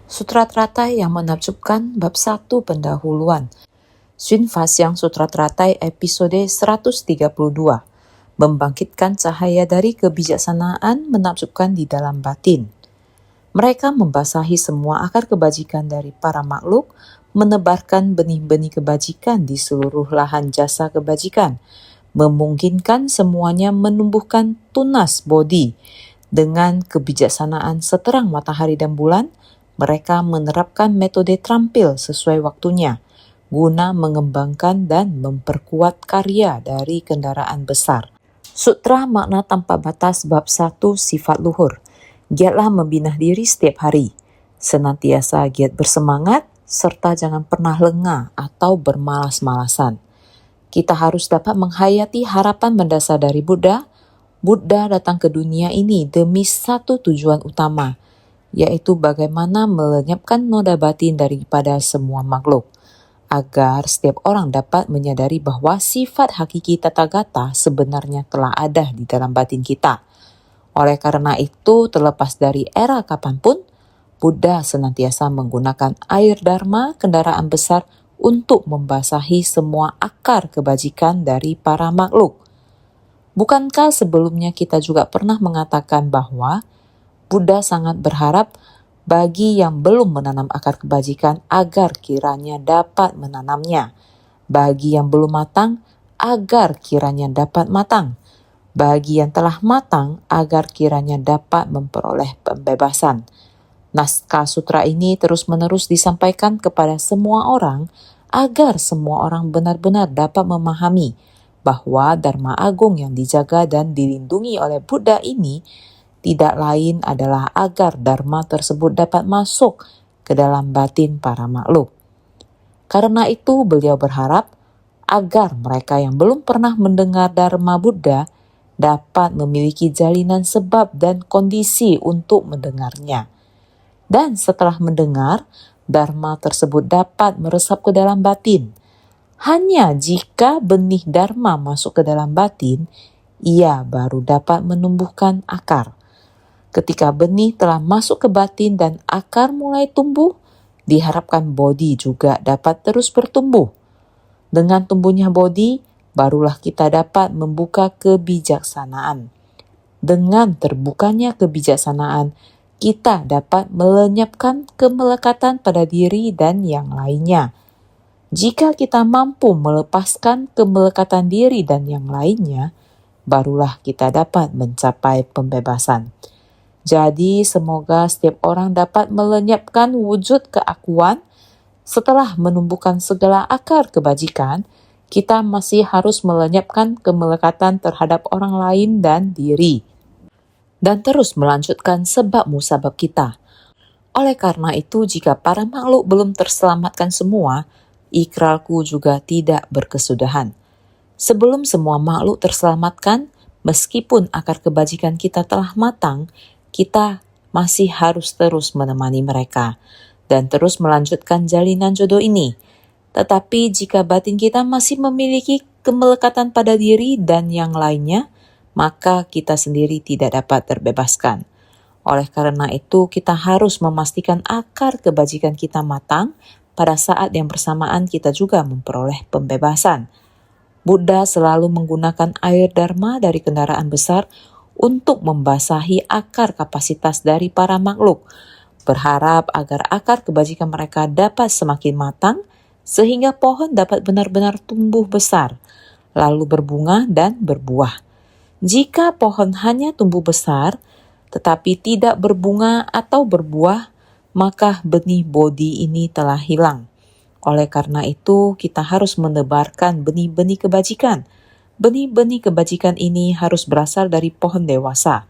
Sutra Teratai yang menakjubkan bab 1 pendahuluan. Xun Faxiang Sutra Teratai episode 132. Membangkitkan cahaya dari kebijaksanaan menakjubkan di dalam batin. Mereka membasahi semua akar kebajikan dari para makhluk, menebarkan benih-benih kebajikan di seluruh lahan jasa kebajikan, memungkinkan semuanya menumbuhkan tunas bodi. Dengan kebijaksanaan seterang matahari dan bulan, mereka menerapkan metode terampil sesuai waktunya, guna mengembangkan dan memperkuat karya dari kendaraan besar. Sutra Makna Tanpa Batas Bab 1 Sifat Luhur. Giatlah membina diri setiap hari. Senantiasa giat bersemangat, serta jangan pernah lengah atau bermalas-malasan. Kita harus dapat menghayati harapan mendasar dari Buddha. Buddha datang ke dunia ini demi satu tujuan utama, yaitu bagaimana melenyapkan noda batin daripada semua makhluk, agar setiap orang dapat menyadari bahawa sifat hakiki Tathagata sebenarnya telah ada di dalam batin kita. Oleh karena itu, terlepas dari era kapanpun, Buddha senantiasa menggunakan air Dharma, kendaraan besar, untuk membasahi semua akar kebajikan dari para makhluk. Bukankah sebelumnya kita juga pernah mengatakan bahawa Buddha sangat berharap bagi yang belum menanam akar kebajikan agar kiranya dapat menanamnya, bagi yang belum matang agar kiranya dapat matang, bagi yang telah matang agar kiranya dapat memperoleh pembebasan. Naskah sutra ini terus-menerus disampaikan kepada semua orang agar semua orang benar-benar dapat memahami bahawa Dharma Agung yang dijaga dan dilindungi oleh Buddha ini tidak lain adalah agar Dharma tersebut dapat masuk ke dalam batin para makhluk. Karena itu beliau berharap agar mereka yang belum pernah mendengar Dharma Buddha dapat memiliki jalinan sebab dan kondisi untuk mendengarnya. Dan setelah mendengar, Dharma tersebut dapat meresap ke dalam batin. Hanya jika benih Dharma masuk ke dalam batin, ia baru dapat menumbuhkan akar. Ketika benih telah masuk ke batin dan akar mulai tumbuh, diharapkan bodi juga dapat terus bertumbuh. Dengan tumbuhnya bodi, barulah kita dapat membuka kebijaksanaan. Dengan terbukanya kebijaksanaan, kita dapat melenyapkan kemelekatan pada diri dan yang lainnya. Jika kita mampu melepaskan kemelekatan diri dan yang lainnya, barulah kita dapat mencapai pembebasan. Jadi, semoga setiap orang dapat melenyapkan wujud keakuan. Setelah menumbuhkan segala akar kebajikan, kita masih harus melenyapkan kemelekatan terhadap orang lain dan diri, dan terus melanjutkan sebab musabab kita. Oleh karena itu, jika para makhluk belum terselamatkan semua, ikrarku juga tidak berkesudahan. Sebelum semua makhluk terselamatkan, meskipun akar kebajikan kita telah matang, kita masih harus terus menemani mereka dan terus melanjutkan jalinan jodoh ini. Tetapi jika batin kita masih memiliki kemelekatan pada diri dan yang lainnya, maka kita sendiri tidak dapat terbebaskan. Oleh karena itu, kita harus memastikan akar kebajikan kita matang. Pada saat yang bersamaan kita juga memperoleh pembebasan. Buddha selalu menggunakan air Dharma dari kendaraan besar untuk membasahi akar kapasitas dari para makhluk, berharap agar akar kebajikan mereka dapat semakin matang sehingga pohon dapat benar-benar tumbuh besar, lalu berbunga dan berbuah. Jika pohon hanya tumbuh besar tetapi tidak berbunga atau berbuah, maka benih bodi ini telah hilang. Oleh karena itu, kita harus menebarkan benih-benih kebajikan. Benih-benih kebajikan ini harus berasal dari pohon dewasa.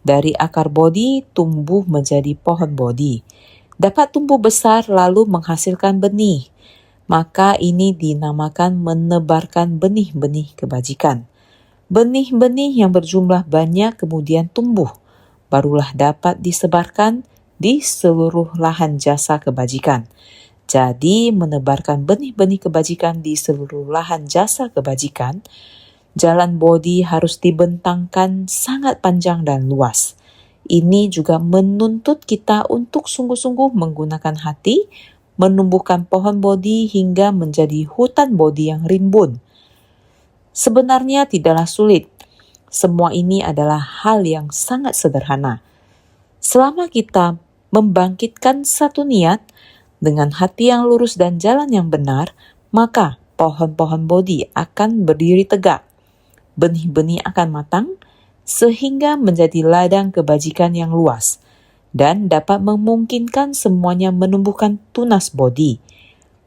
Dari akar bodi tumbuh menjadi pohon bodi. Dapat tumbuh besar lalu menghasilkan benih. Maka ini dinamakan menebarkan benih-benih kebajikan. Benih-benih yang berjumlah banyak kemudian tumbuh, barulah dapat disebarkan di seluruh lahan jasa kebajikan. Jadi, menebarkan benih-benih kebajikan di seluruh lahan jasa kebajikan, jalan bodi harus dibentangkan sangat panjang dan luas. Ini juga menuntut kita untuk sungguh-sungguh menggunakan hati, menumbuhkan pohon Bodhi hingga menjadi hutan Bodhi yang rimbun. Sebenarnya tidaklah sulit. Semua ini adalah hal yang sangat sederhana. Selama kita membangkitkan satu niat dengan hati yang lurus dan jalan yang benar, maka pohon-pohon Bodhi akan berdiri tegak. Benih-benih akan matang sehingga menjadi ladang kebajikan yang luas dan dapat memungkinkan semuanya menumbuhkan tunas Bodhi.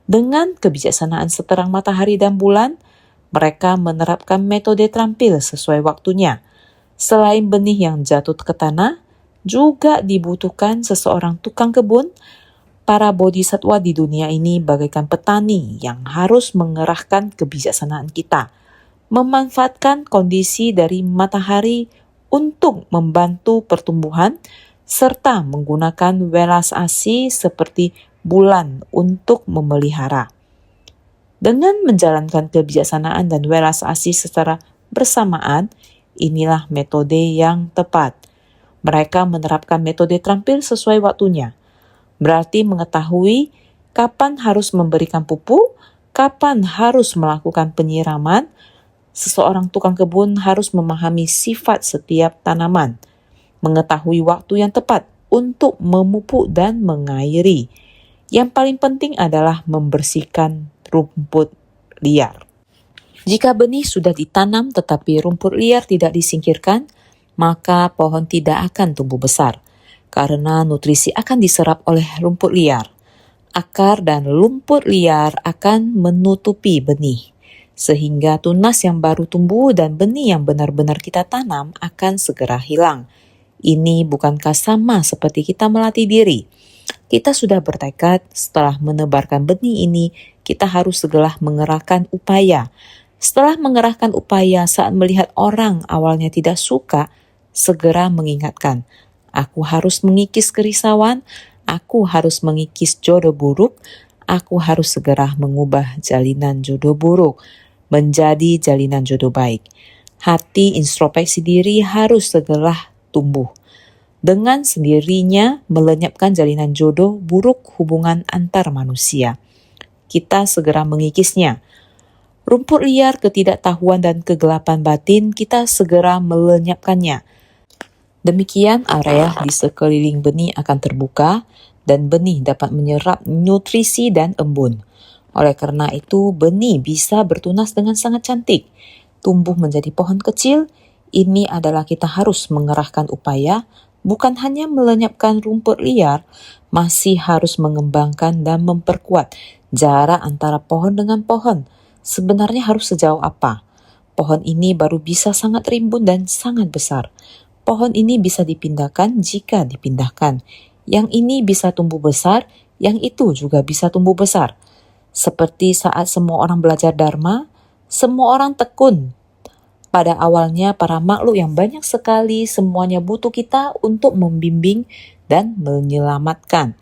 Dengan kebijaksanaan seterang matahari dan bulan, mereka menerapkan metode terampil sesuai waktunya. Selain benih yang jatuh ke tanah, juga dibutuhkan seseorang tukang kebun. Para bodhisatwa di dunia ini bagaikan petani yang harus mengerahkan kebijaksanaan kita, memanfaatkan kondisi dari matahari untuk membantu pertumbuhan, serta menggunakan welas asih seperti bulan untuk memelihara. Dengan menjalankan kebijaksanaan dan welas asih secara bersamaan, inilah metode yang tepat. Mereka menerapkan metode terampil sesuai waktunya. Berarti mengetahui kapan harus memberikan pupuk, kapan harus melakukan penyiraman. Seseorang tukang kebun harus memahami sifat setiap tanaman, mengetahui waktu yang tepat untuk memupuk dan mengairi. Yang paling penting adalah membersihkan rumput liar. Jika benih sudah ditanam tetapi rumput liar tidak disingkirkan, maka pohon tidak akan tumbuh besar karena nutrisi akan diserap oleh rumput liar. Akar dan rumput liar akan menutupi benih, sehingga tunas yang baru tumbuh dan benih yang benar-benar kita tanam akan segera hilang. Ini bukankah sama seperti kita melatih diri? Kita sudah bertekad setelah menebarkan benih ini, kita harus segera mengerahkan upaya. Setelah mengerahkan upaya saat melihat orang awalnya tidak suka, segera mengingatkan, aku harus mengikis kerisauan, aku harus mengikis jodoh buruk, aku harus segera mengubah jalinan jodoh buruk menjadi jalinan jodoh baik. Hati introspeksi diri harus segera tumbuh. Dengan sendirinya melenyapkan jalinan jodoh buruk hubungan antar manusia. Kita segera mengikisnya. Rumput liar, ketidaktahuan dan kegelapan batin, kita segera melenyapkannya. Demikian area di sekeliling benih akan terbuka dan benih dapat menyerap nutrisi dan embun. Oleh karena itu, benih bisa bertunas dengan sangat cantik, tumbuh menjadi pohon kecil. Ini adalah kita harus mengerahkan upaya, bukan hanya melenyapkan rumput liar, masih harus mengembangkan dan memperkuat jarak antara pohon dengan pohon. Sebenarnya harus sejauh apa? Pohon ini baru bisa sangat rimbun dan sangat besar. Pohon ini bisa dipindahkan jika dipindahkan. Yang ini bisa tumbuh besar, yang itu juga bisa tumbuh besar. Seperti saat semua orang belajar Dharma, semua orang tekun. Pada awalnya para makhluk yang banyak sekali, semuanya butuh kita untuk membimbing dan menyelamatkan.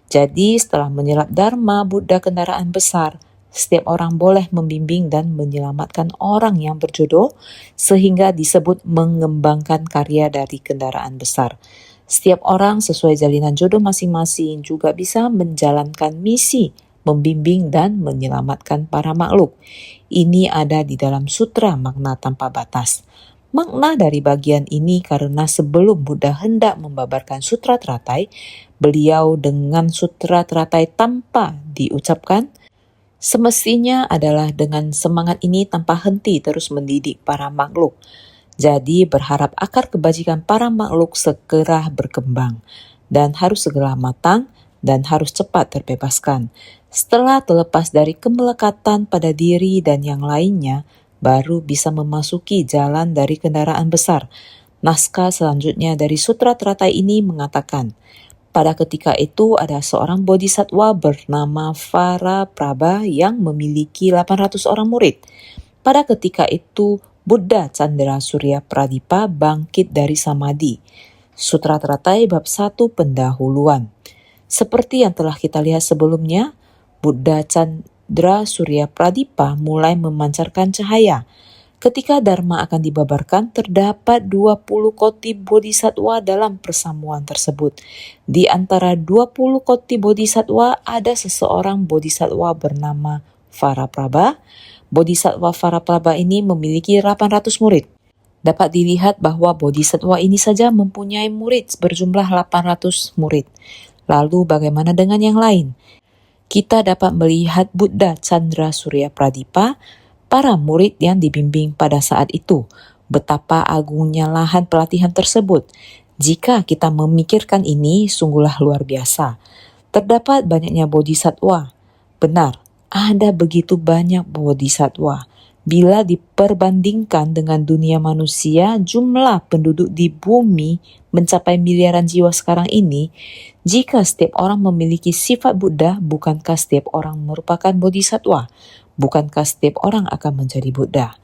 Jadi setelah menyerap Dharma, Buddha kendaraan besar, setiap orang boleh membimbing dan menyelamatkan orang yang berjodoh, sehingga disebut mengembangkan karya dari kendaraan besar. Setiap orang sesuai jalinan jodoh masing-masing juga bisa menjalankan misi, membimbing dan menyelamatkan para makhluk. Ini ada di dalam Sutra Makna Tanpa Batas. Makna dari bagian ini karena sebelum Buddha hendak membabarkan Sutra Teratai, beliau dengan Sutra Teratai tanpa diucapkan, semestinya adalah dengan semangat ini tanpa henti terus mendidik para makhluk. Jadi berharap akar kebajikan para makhluk segera berkembang dan harus segera matang dan harus cepat terbebaskan. Setelah terlepas dari kemelekatan pada diri dan yang lainnya, baru bisa memasuki jalan dari kendaraan besar. Naskah selanjutnya dari Sutra Teratai ini mengatakan, pada ketika itu ada seorang bodhisatwa bernama Varaprabha yang memiliki 800 orang murid. Pada ketika itu Buddha Candra Surya Pradipa bangkit dari samadhi. Sutra Teratai bab 1 pendahuluan. Seperti yang telah kita lihat sebelumnya, Buddha Candra Surya Pradipa mulai memancarkan cahaya. Ketika Dharma akan dibabarkan, terdapat 20 koti bodhisatwa dalam persamuan tersebut. Di antara 20 koti bodhisatwa, ada seseorang bodhisatwa bernama Varaprabha. Bodhisatwa Varaprabha ini memiliki 800 murid. Dapat dilihat bahwa bodhisatwa ini saja mempunyai murid berjumlah 800 murid. Lalu bagaimana dengan yang lain? Kita dapat melihat Buddha Chandra Surya Pradipa, para murid yang dibimbing pada saat itu. Betapa agungnya lahan pelatihan tersebut. Jika kita memikirkan ini, sungguhlah luar biasa. Terdapat banyaknya bodhisatwa. Benar, ada begitu banyak bodhisatwa. Bila diperbandingkan dengan dunia manusia, jumlah penduduk di bumi mencapai miliaran jiwa sekarang ini. Jika setiap orang memiliki sifat Buddha, bukankah setiap orang merupakan bodhisatwa? Bukankah setiap orang akan menjadi Buddha?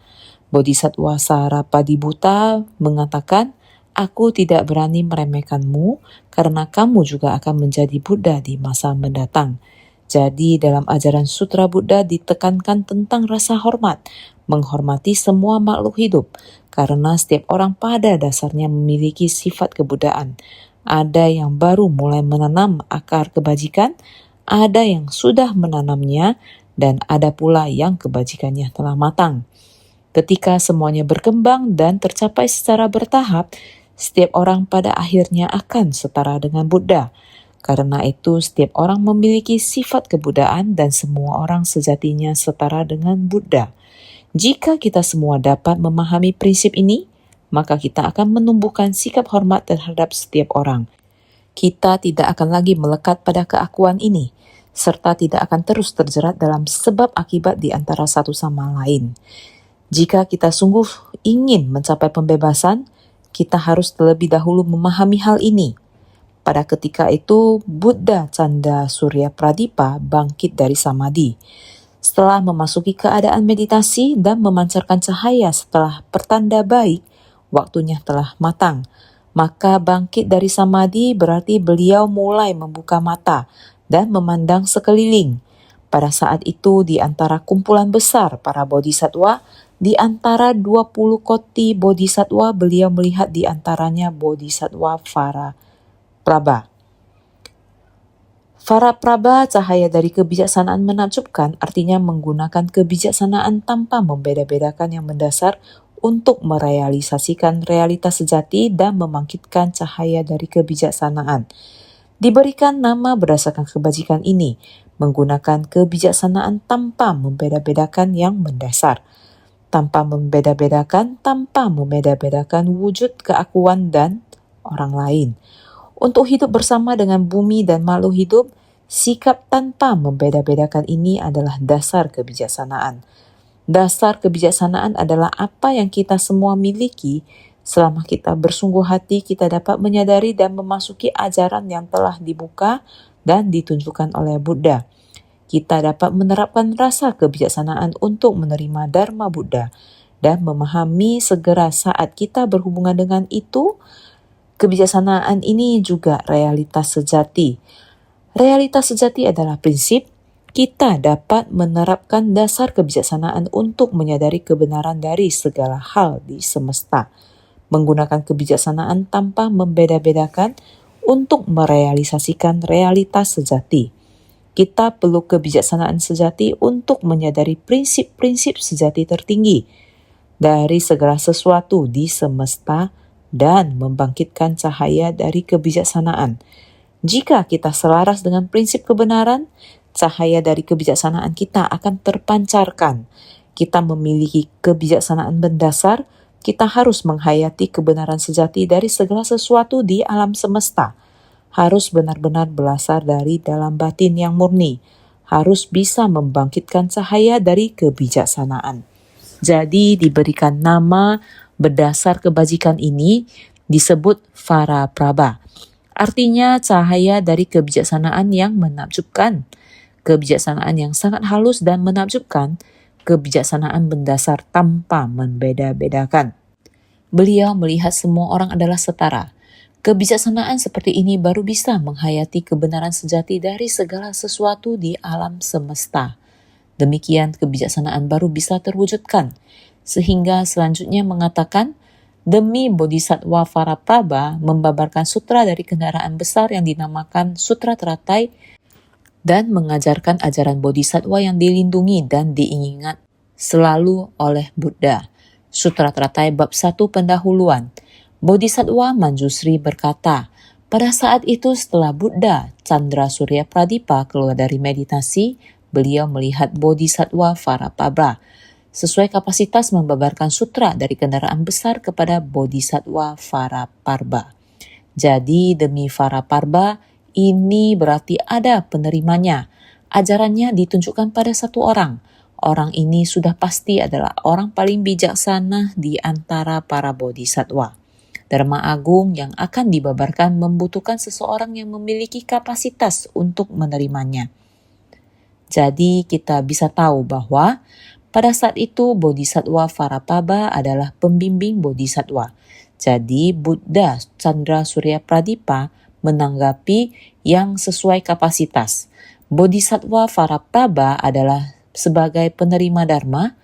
Bodhisatwa Sarapadibuta mengatakan, "Aku tidak berani meremehkanmu karena kamu juga akan menjadi Buddha di masa mendatang." Jadi dalam ajaran Sutra Buddha ditekankan tentang rasa hormat, menghormati semua makhluk hidup, karena setiap orang pada dasarnya memiliki sifat kebudaan. Ada yang baru mulai menanam akar kebajikan, ada yang sudah menanamnya, dan ada pula yang kebajikannya telah matang. Ketika semuanya berkembang dan tercapai secara bertahap, setiap orang pada akhirnya akan setara dengan Buddha. Karena itu, setiap orang memiliki sifat kebudaan dan semua orang sejatinya setara dengan Buddha. Jika kita semua dapat memahami prinsip ini, maka kita akan menumbuhkan sikap hormat terhadap setiap orang. Kita tidak akan lagi melekat pada keakuan ini, serta tidak akan terus terjerat dalam sebab akibat di antara satu sama lain. Jika kita sungguh ingin mencapai pembebasan, kita harus terlebih dahulu memahami hal ini. Pada ketika itu, Buddha Chandra Surya Pradipa bangkit dari samadhi. Setelah memasuki keadaan meditasi dan memancarkan cahaya setelah pertanda baik, waktunya telah matang. Maka bangkit dari samadhi berarti beliau mulai membuka mata dan memandang sekeliling. Pada saat itu di antara kumpulan besar para bodhisatwa, di antara 20 koti bodhisatwa, beliau melihat di antaranya bodhisatwa Varaprabha. Varaprabha, cahaya dari kebijaksanaan menakjubkan, artinya menggunakan kebijaksanaan tanpa membeda-bedakan yang mendasar untuk merealisasikan realitas sejati dan membangkitkan cahaya dari kebijaksanaan. Diberikan nama berdasarkan kebajikan ini, menggunakan kebijaksanaan tanpa membeda-bedakan yang mendasar. Tanpa membeda-bedakan wujud keakuan dan orang lain. Untuk hidup bersama dengan bumi dan makhluk hidup, sikap tanpa membeda-bedakan ini adalah dasar kebijaksanaan. Dasar kebijaksanaan adalah apa yang kita semua miliki. Selama kita bersungguh hati, kita dapat menyadari dan memasuki ajaran yang telah dibuka dan ditunjukkan oleh Buddha. Kita dapat menerapkan rasa kebijaksanaan untuk menerima Dharma Buddha dan memahami segera saat kita berhubungan dengan itu. Kebijaksanaan ini juga realitas sejati. Realitas sejati adalah prinsip kita dapat menerapkan dasar kebijaksanaan untuk menyadari kebenaran dari segala hal di semesta. Menggunakan kebijaksanaan tanpa membeda-bedakan untuk merealisasikan realitas sejati. Kita perlu kebijaksanaan sejati untuk menyadari prinsip-prinsip sejati tertinggi dari segala sesuatu di semesta dan membangkitkan cahaya dari kebijaksanaan. Jika kita selaras dengan prinsip kebenaran, cahaya dari kebijaksanaan kita akan terpancarkan. Kita memiliki kebijaksanaan mendasar, kita harus menghayati kebenaran sejati dari segala sesuatu di alam semesta. Harus benar-benar berasal dari dalam batin yang murni. Harus bisa membangkitkan cahaya dari kebijaksanaan. Jadi diberikan nama berdasar kebajikan ini disebut Varaprabha. Artinya cahaya dari kebijaksanaan yang menakjubkan. Kebijaksanaan yang sangat halus dan menakjubkan. Kebijaksanaan mendasar tanpa membeda-bedakan. Beliau melihat semua orang adalah setara. Kebijaksanaan seperti ini baru bisa menghayati kebenaran sejati dari segala sesuatu di alam semesta. Demikian kebijaksanaan baru bisa terwujudkan. Sehingga selanjutnya mengatakan, demi Bodhisattva Varaprabha membabarkan sutra dari kendaraan besar yang dinamakan Sutra Teratai dan mengajarkan ajaran Bodhisattva yang dilindungi dan diingat selalu oleh Buddha. Sutra Teratai bab 1 pendahuluan. Bodhisattva Manjusri berkata, pada saat itu setelah Buddha Chandra Surya Pradipa keluar dari meditasi, beliau melihat Bodhisattva Varaprabha sesuai kapasitas membabarkan sutra dari kendaraan besar kepada Bodhisattva Varaprabha. Jadi demi Varaprabha, ini berarti ada penerimanya. Ajarannya ditunjukkan pada satu orang. Orang ini sudah pasti adalah orang paling bijaksana di antara para bodhisattva. Dharma agung yang akan dibabarkan membutuhkan seseorang yang memiliki kapasitas untuk menerimanya. Jadi kita bisa tahu bahwa pada saat itu Bodhisattva Varaprabha adalah pembimbing Bodhisattva. Jadi Buddha Chandra Surya Pradipa menanggapi yang sesuai kapasitas. Bodhisattva Varaprabha adalah sebagai penerima Dharma,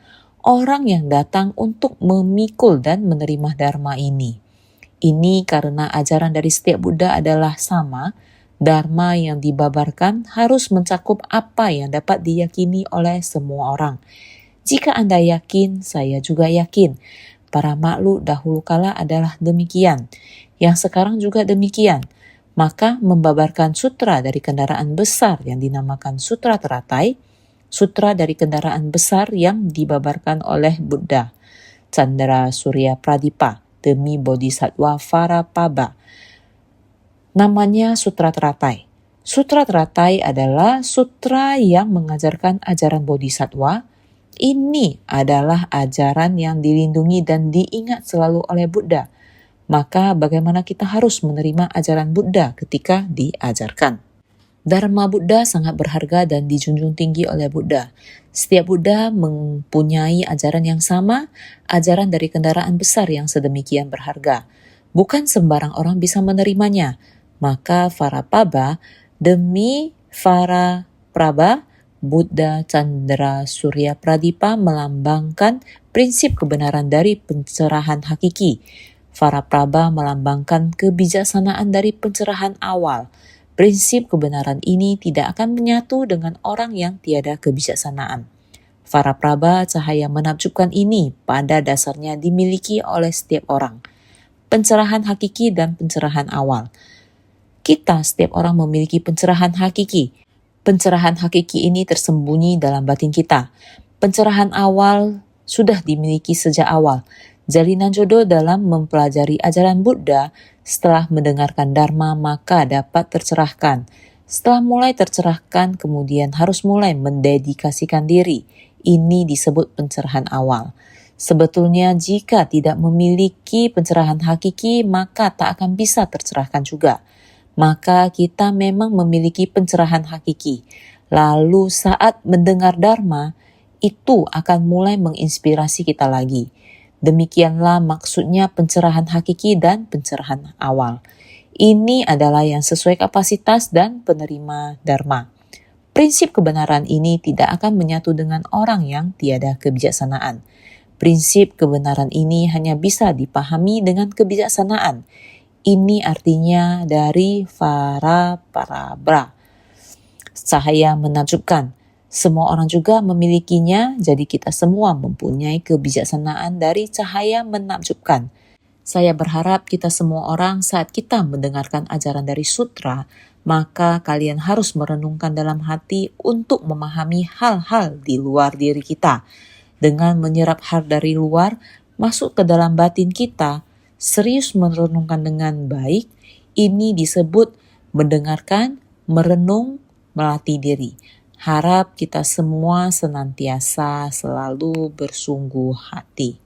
orang yang datang untuk memikul dan menerima Dharma ini. Ini karena ajaran dari setiap Buddha adalah sama, Dharma yang dibabarkan harus mencakup apa yang dapat diyakini oleh semua orang. Jika Anda yakin, saya juga yakin. Para makhluk dahulu kala adalah demikian. Yang sekarang juga demikian. Maka membabarkan sutra dari kendaraan besar yang dinamakan Sutra Teratai, sutra dari kendaraan besar yang dibabarkan oleh Buddha Chandra Surya Pradipa demi Bodhisattva Varaprabha. Namanya Sutra Teratai. Sutra Teratai adalah sutra yang mengajarkan ajaran Bodhisattva. Ini adalah ajaran yang dilindungi dan diingat selalu oleh Buddha. Maka bagaimana kita harus menerima ajaran Buddha ketika diajarkan? Dharma Buddha sangat berharga dan dijunjung tinggi oleh Buddha. Setiap Buddha mempunyai ajaran yang sama, ajaran dari kendaraan besar yang sedemikian berharga. Bukan sembarang orang bisa menerimanya. Maka Varaprabha demi Varaprabha, Buddha Chandra Surya Pradipa melambangkan prinsip kebenaran dari pencerahan hakiki. Varaprabha melambangkan kebijaksanaan dari pencerahan awal. Prinsip kebenaran ini tidak akan menyatu dengan orang yang tiada kebijaksanaan. Varaprabha cahaya menakjubkan ini pada dasarnya dimiliki oleh setiap orang. Pencerahan hakiki dan pencerahan awal. Kita setiap orang memiliki pencerahan hakiki. Pencerahan hakiki ini tersembunyi dalam batin kita. Pencerahan awal sudah dimiliki sejak awal. Jalinan jodoh dalam mempelajari ajaran Buddha setelah mendengarkan Dharma maka dapat tercerahkan. Setelah mulai tercerahkan, kemudian harus mulai mendedikasikan diri. Ini disebut pencerahan awal. Sebetulnya jika tidak memiliki pencerahan hakiki, maka tak akan bisa tercerahkan juga. Maka kita memang memiliki pencerahan hakiki. Lalu saat mendengar Dharma, itu akan mulai menginspirasi kita lagi. Demikianlah maksudnya pencerahan hakiki dan pencerahan awal. Ini adalah yang sesuai kapasitas dan penerima Dharma. Prinsip kebenaran ini tidak akan menyatu dengan orang yang tiada kebijaksanaan. Prinsip kebenaran ini hanya bisa dipahami dengan kebijaksanaan. Ini artinya dari Varaprabha. Cahaya menakjubkan. Semua orang juga memilikinya, jadi kita semua mempunyai kebijaksanaan dari cahaya menakjubkan. Saya berharap kita semua orang saat kita mendengarkan ajaran dari sutra, maka kalian harus merenungkan dalam hati untuk memahami hal-hal di luar diri kita. Dengan menyerap hal dari luar, masuk ke dalam batin kita, serius merenungkan dengan baik, ini disebut mendengarkan, merenung, melatih diri. Harap kita semua senantiasa selalu bersungguh hati.